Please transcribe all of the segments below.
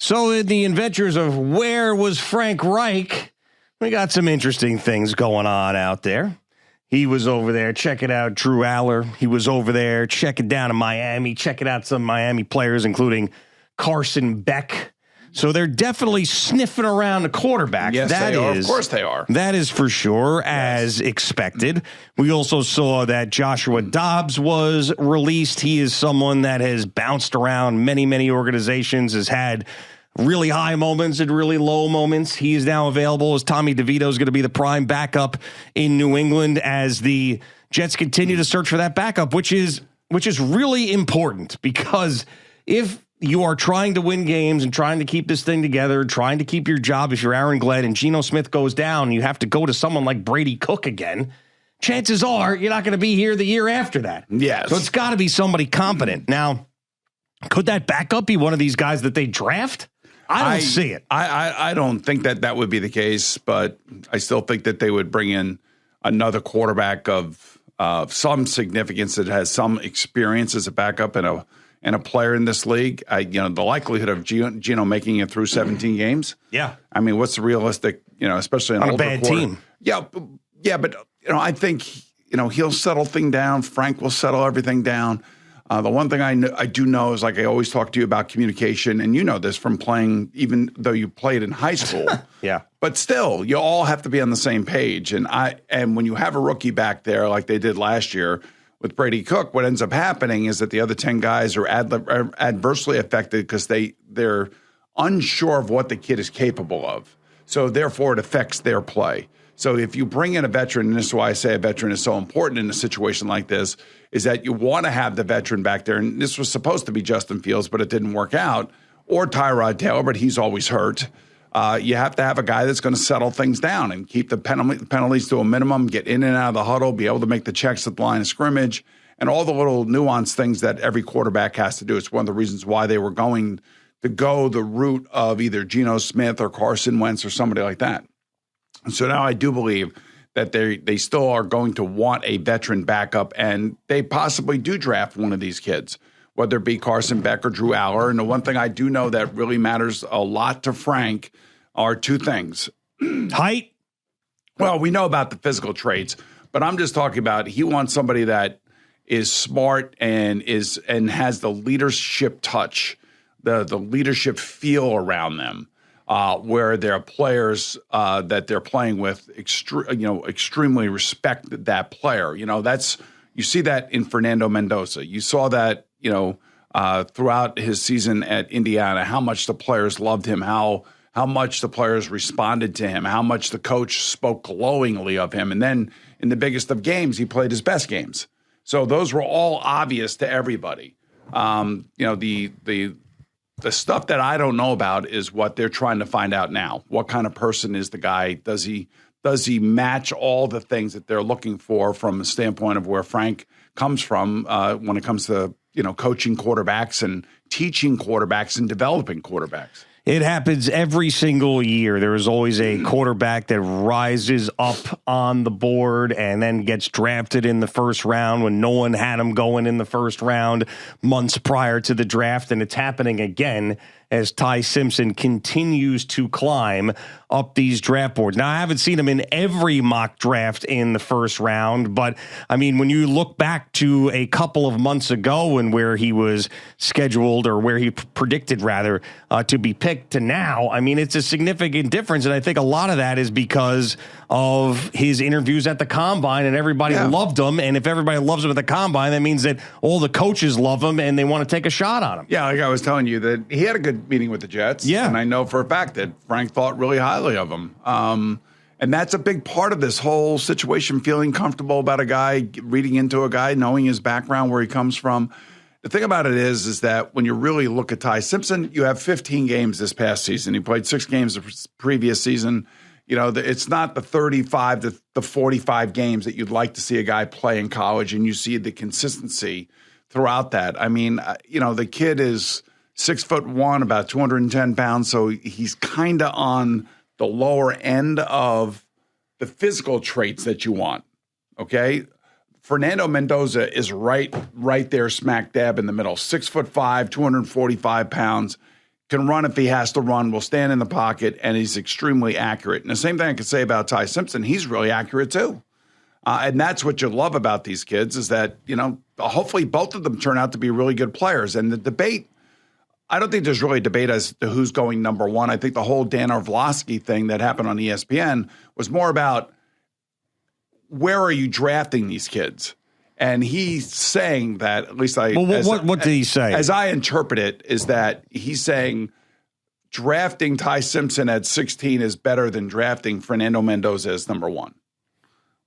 So in the adventures of where was Frank Reich, we got some interesting things going on out there. He was over there checking out Drew Aller. He was over there checking down in Miami, checking out some Miami players, including Carson Beck. So they're definitely sniffing around the quarterback. Yes, they are. Of course they are. That is for sure, as expected. We also saw that Joshua Dobbs was released. He is someone that has bounced around many organizations, has had really high moments and really low moments. He is now available as Tommy DeVito is going to be the prime backup in New England as the Jets continue to search for that backup, which is really important, because if you are trying to win games and trying to keep this thing together, trying to keep your job, if you're Aaron Glenn and Geno Smith goes down, you have to go to someone like Brady Cook again. Chances are you're not going to be here the year after that. Yes. So it's got to be somebody competent. Now, could that backup be one of these guys that they draft? I don't see it. I don't think that would be the case, but I still think that they would bring in another quarterback of some significance that has some experience as a backup and a player in this league. The likelihood of Geno making it through 17 games. Yeah. I mean, what's the realistic, especially on a bad team. Yeah, but I think, he'll settle thing down. Frank will settle everything down. The one thing I do know is, like I always talk to you about communication, and you know this from playing, even though you played in high school. Yeah. But still, you all have to be on the same page. And when you have a rookie back there like they did last year with Brady Cook, what ends up happening is that the other 10 guys are adversely affected because they're unsure of what the kid is capable of. So therefore, it affects their play. So if you bring in a veteran, and this is why I say a veteran is so important in a situation like this, is that you want to have the veteran back there. And this was supposed to be Justin Fields, but it didn't work out, or Tyrod Taylor, but he's always hurt. You have to have a guy that's going to settle things down and keep the penalties to a minimum, get in and out of the huddle, be able to make the checks at the line of scrimmage, and all the little nuanced things that every quarterback has to do. It's one of the reasons why they were going to go the route of either Geno Smith or Carson Wentz or somebody like that. So now I do believe that they still are going to want a veteran backup, and they possibly do draft one of these kids, whether it be Carson Beck or Drew Aller. And the one thing I do know that really matters a lot to Frank are two things. Height. Well, we know about the physical traits, but I'm just talking about he wants somebody that is smart and has the leadership touch, the leadership feel around them. Where their players that they're playing with, extremely respect that player. You see that in Fernando Mendoza. You saw that, throughout his season at Indiana, how much the players loved him, how much the players responded to him, how much the coach spoke glowingly of him. And then in the biggest of games, he played his best games. So those were all obvious to everybody. The stuff that I don't know about is what they're trying to find out now. What kind of person is the guy? Does he match all the things that they're looking for from the standpoint of where Frank comes from when it comes to, coaching quarterbacks and teaching quarterbacks and developing quarterbacks? It happens every single year. There is always a quarterback that rises up on the board and then gets drafted in the first round when no one had him going in the first round months prior to the draft. And it's happening again as Ty Simpson continues to climb up these draft boards. Now, I haven't seen him in every mock draft in the first round, but I mean, when you look back to a couple of months ago and where he was scheduled, or where he predicted rather, to be picked to now, I mean, it's a significant difference. And I think a lot of that is because of his interviews at the Combine, and everybody loved him. And if everybody loves him at the Combine, that means that all the coaches love him and they want to take a shot on him. Yeah, like I was telling you, that he had a good meeting with the Jets. Yeah. And I know for a fact that Frank thought really highly of him. And that's a big part of this whole situation, feeling comfortable about a guy, reading into a guy, knowing his background, where he comes from. The thing about it is that when you really look at Ty Simpson, you have 15 games this past season. He played 6 games the previous season. It's not the 35 to the 45 games that you'd like to see a guy play in college, and you see the consistency throughout that. I mean, the kid is 6'1", about 210 pounds, so he's kind of on the lower end of the physical traits that you want. Okay. Fernando Mendoza is right there, smack dab in the middle. 6'5", 245 pounds. can run if he has to run, will stand in the pocket, and he's extremely accurate. And the same thing I could say about Ty Simpson. He's really accurate too. And that's what you love about these kids is that, hopefully both of them turn out to be really good players. And the debate, I don't think there's really a debate as to who's going number one. I think the whole Dan Orlovsky thing that happened on ESPN was more about where are you drafting these kids? And he's saying that, at least what did he say? As I interpret it, is that he's saying drafting Ty Simpson at 16 is better than drafting Fernando Mendoza as number one.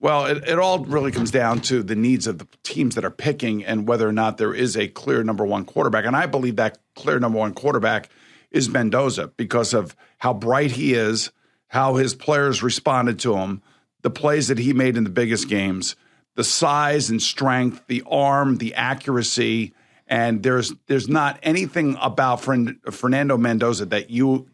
Well, it all really comes down to the needs of the teams that are picking and whether or not there is a clear number one quarterback. And I believe that clear number one quarterback is Mendoza because of how bright he is, how his players responded to him, the plays that he made in the biggest games, the size and strength, the arm, the accuracy. And there's not anything about Fernando Mendoza that you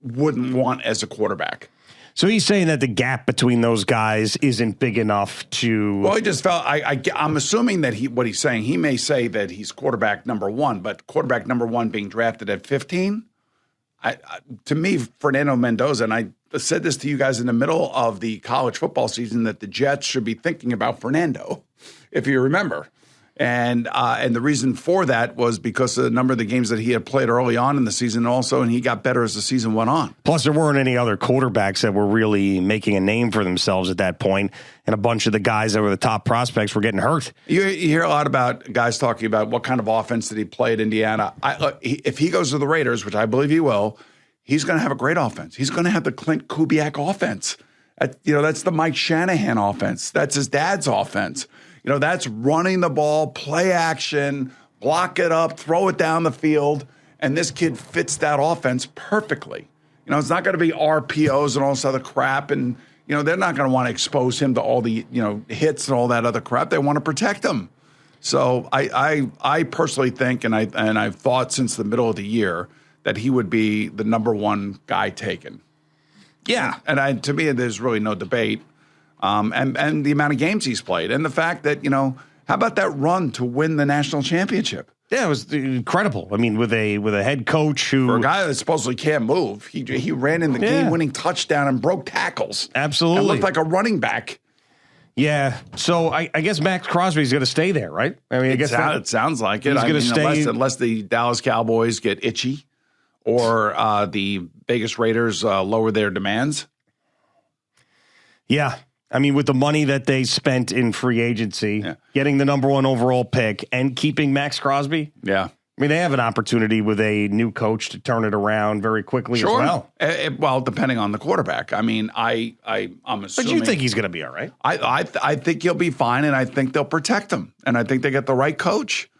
wouldn't want as a quarterback. So he's saying that the gap between those guys isn't big enough to. Well, he just felt. I'm assuming that what he's saying. He may say that he's quarterback number one, but quarterback number one being drafted at 15. To me, Fernando Mendoza, and I said this to you guys in the middle of the college football season, that the Jets should be thinking about Fernando, if you remember. And the reason for that was because of the number of the games that he had played early on in the season also, and he got better as the season went on. Plus, there weren't any other quarterbacks that were really making a name for themselves at that point, and a bunch of the guys that were the top prospects were getting hurt. You hear a lot about guys talking about what kind of offense did he play at Indiana. If he goes to the Raiders, which I believe he will, he's going to have a great offense. He's going to have the Clint Kubiak offense. That's the Mike Shanahan offense. That's his dad's offense. That's running the ball, play action, block it up, throw it down the field, and this kid fits that offense perfectly. It's not going to be RPOs and all this other crap, and they're not going to want to expose him to all the hits and all that other crap. They want to protect him. So I personally think, and I've thought since the middle of the year that he would be the number one guy taken. Yeah, and to me, there's really no debate. And the amount of games he's played, and the fact that how about that run to win the national championship? Yeah, it was incredible. I mean, with a head coach who, for a guy that supposedly can't move, he ran in the game-winning touchdown and broke tackles. Absolutely, and looked like a running back. Yeah, so I guess Max Crosby's going to stay there, right? I mean, I guess it sounds like it. He's going to stay unless the Dallas Cowboys get itchy, or the Vegas Raiders lower their demands. Yeah. I mean, with the money that they spent in free agency, getting the number one overall pick and keeping Max Crosby. Yeah. I mean, they have an opportunity with a new coach to turn it around very quickly as well. Well, depending on the quarterback. I mean, I'm assuming. But you think he's going to be all right? I think he'll be fine, and I think they'll protect him. And I think they get the right coach.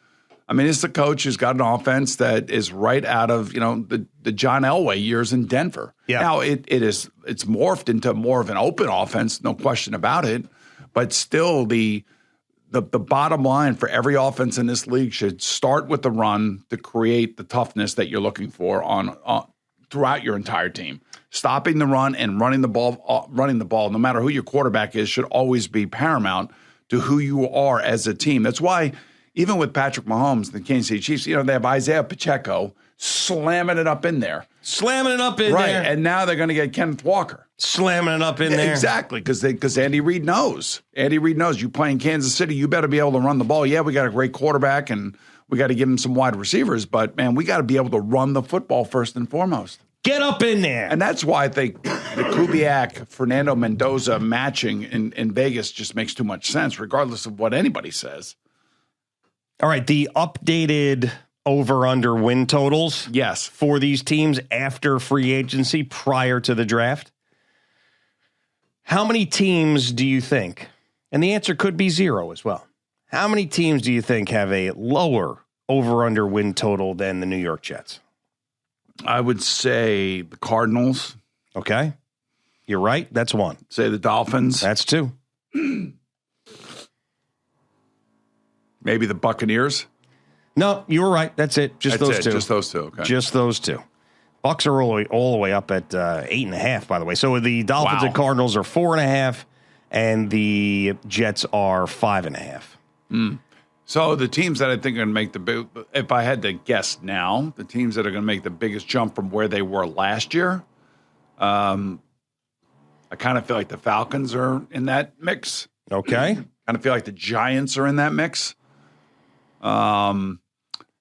I mean, it's the coach who's got an offense that is right out of, the John Elway years in Denver. Yeah. Now, it's morphed into more of an open offense, no question about it. But still, the bottom line for every offense in this league should start with the run to create the toughness that you're looking for on throughout your entire team. Stopping the run and running the ball, no matter who your quarterback is, should always be paramount to who you are as a team. That's why even with Patrick Mahomes, the Kansas City Chiefs, they have Isaiah Pacheco slamming it up in there. Right, and now they're going to get Kenneth Walker. Slamming it up in there. Exactly, because Andy Reid knows. Andy Reid knows you play in Kansas City, you better be able to run the ball. Yeah, we got a great quarterback, and we got to give him some wide receivers, but, man, we got to be able to run the football first and foremost. Get up in there. And that's why I think the Kubiak-Fernando Mendoza matching in Vegas just makes too much sense, regardless of what anybody says. All right, the updated over-under win totals for these teams after free agency prior to the draft. How many teams do you think, and the answer could be 0 as well, how many teams do you think have a lower over-under win total than the New York Jets? I would say the Cardinals. Okay, you're right. That's 1. Say the Dolphins. That's 2. Maybe the Buccaneers. No, you were right. That's it. Just those 2. Just those 2. Okay. Just those 2. Bucks are all the way up at 8.5. By the way, so the Dolphins and Cardinals are 4.5, and the Jets are 5.5. So the teams that I think are going to make the big, if I had to guess now, the teams that are going to make the biggest jump from where they were last year, I kind of feel like the Falcons are in that mix. Okay. Kind of feel like the Giants are in that mix. The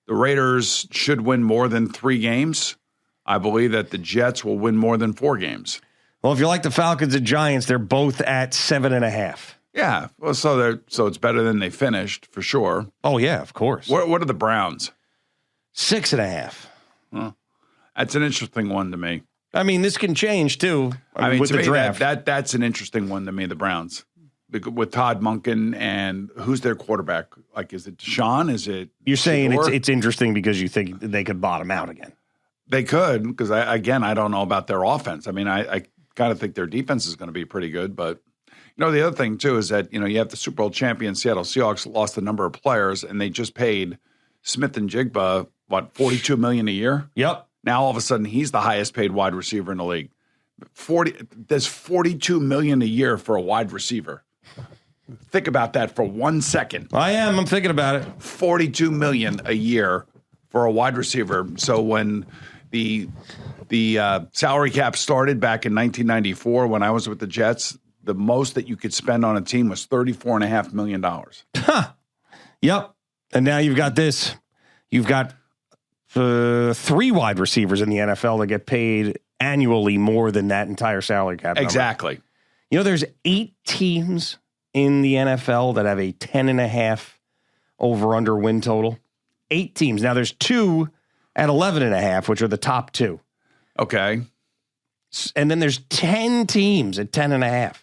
Raiders should win more than 3 games. I believe that the Jets will win more than 4 games. Well, if you like the Falcons and Giants, they're both at 7.5. Yeah, well, so it's better than they finished for sure. Oh yeah, of course. What are the Browns? 6.5. Huh. That's an interesting one to me. I mean, this can change too. I mean, with to the me, draft. that's an interesting one to me. The Browns with Todd Monken and who's their quarterback? Like, is it Deshaun? Is it? You're saying Shador? it's interesting because you think they could bottom out again. They could, because I don't know about their offense. I mean, I kind of think their defense is going to be pretty good, but. The other thing, too, is that, you have the Super Bowl champion Seattle Seahawks lost a number of players, and they just paid Smith and Jigba, $42 million a year? Yep. Now, all of a sudden, he's the highest paid wide receiver in the league. There's $42 million a year for a wide receiver. Think about that for 1 second. I'm thinking about it. $42 million a year for a wide receiver. So when the salary cap started back in 1994, when I was with the Jets, the most that you could spend on a team was $34.5 million. Huh. Yep. And now you've got this. You've got 3 wide receivers in the NFL that get paid annually more than that entire salary cap number. Exactly. There's 8 teams in the NFL that have a 10.5 over-under win total. 8 teams. Now there's 2 at 11.5, which are the top 2. Okay. And then there's 10 teams at 10.5.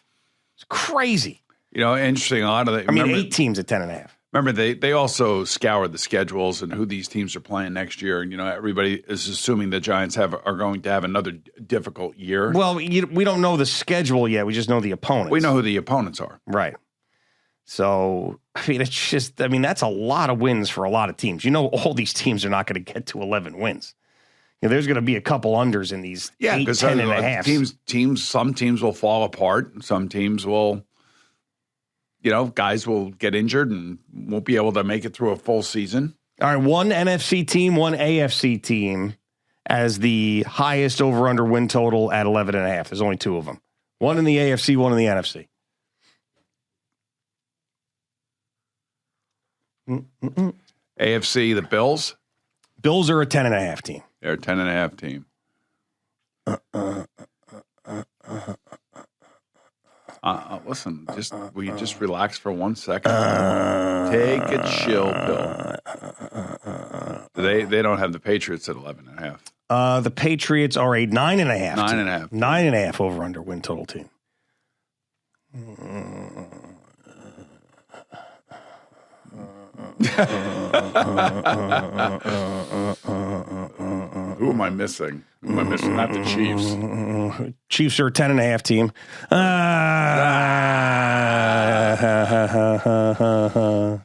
It's crazy. Interesting. A lot of the. 8 teams at 10.5. Remember, they also scoured the schedules and who these teams are playing next year. And, everybody is assuming the Giants are going to have another difficult year. Well, we don't know the schedule yet. We just know the opponents. We know who the opponents are. Right. So, it's just, that's a lot of wins for a lot of teams. All these teams are not going to get to 11 wins. There's going to be a couple unders in these 8, 10.5 teams. Some teams will fall apart. Some teams will, guys will get injured and won't be able to make it through a full season. All right, 1 NFC team, 1 AFC team as the highest over-under win total at 11.5. There's only 2 of them. 1 in the AFC, 1 in the NFC. AFC, the Bills. Bills are a 10.5 team. They're a 10.5 team. Listen, will you just relax for 1 second? Take a chill pill. They don't have the Patriots at 11.5. The Patriots are a 9.5. 9.5. 9.5 over under win total team. Who am I missing? Not the Chiefs. Chiefs are a 10.5 team.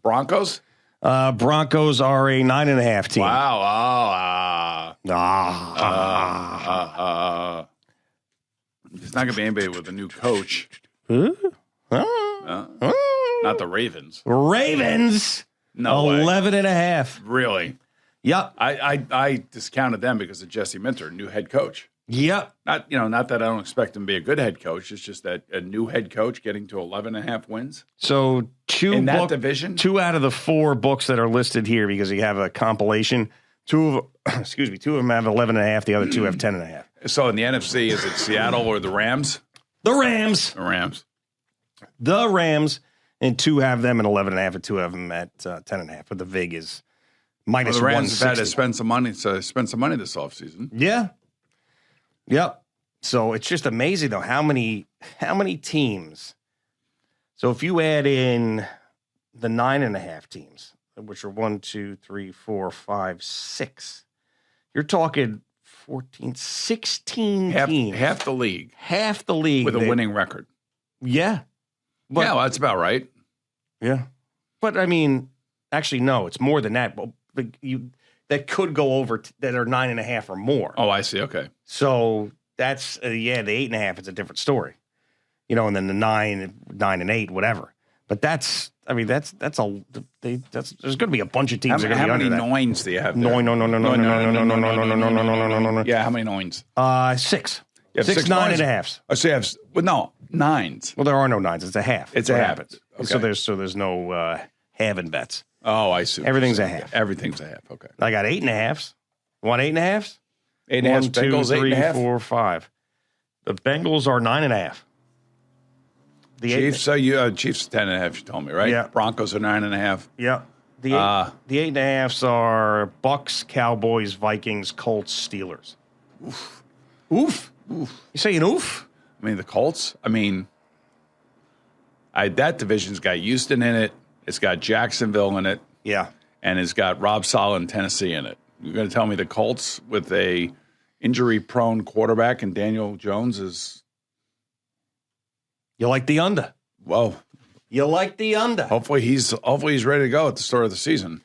Broncos? Broncos are a 9.5 team. Wow. It's not going to be anybody with a new coach. Not the Ravens. Ravens? No 11.5. Really? Yep. I discounted them because of Jesse Minter, new head coach. Yep. Not that I don't expect him to be a good head coach. It's just that a new head coach getting to 11.5 wins. So in that division, 2 out of the 4 books that are listed here, because you have a compilation. 2 of them have 11.5. The other 2 have 10.5. So in the NFC, is it Seattle or the Rams? The Rams. The Rams. And 2 have them at 11.5, and 2 have them at 10.5. But the VIG is minus the Rams 160. have had to spend some money. So spend some money this offseason. Yeah. Yep. So it's just amazing though how many teams. So if you add in the 9.5 teams, which are 1, 2, 3, 4, 5, 6, you're talking 14, 16 teams. Half the league. Half the league with a winning record. Yeah. But, well, that's about right. Yeah. But I mean, actually, no, it's more than that. But that could go over that are 9.5 or more. Oh, I see. Okay. So that's the 8.5 is a different story, and then the 9 and 8, whatever. But there's going to be a bunch of teams that are going to be how under many that. noins do you have there? No. Yeah, how many noins? 6. You have 6 9 and a halves. Oh, so you have, nines. Well, there are no 9s. It's a half. It's That's a what half. happens. Okay. So there's no halving bets. Oh, I see. Everything's a half. Everything's a half. Okay. I got 8 and a halves. Want 8 and a halves? 8 and a half. 1, 2, Bengals, 3, 8 and a half. 4, 5. The Bengals are 9 and a half. The Chiefs, Chiefs 10 and a half, you told me, right? Yeah. Broncos are 9 and a half. Yeah. The 8 and a halves are Bucks, Cowboys, Vikings, Colts, Steelers. Oof. You saying oof? I mean, the Colts, that division's got Houston in it. It's got Jacksonville in it. Yeah. And it's got Rob Saleh and Tennessee in it. You're going to tell me the Colts with a injury-prone quarterback and Daniel Jones is... You like the under? Whoa. You like the under? Hopefully he's ready to go at the start of the season.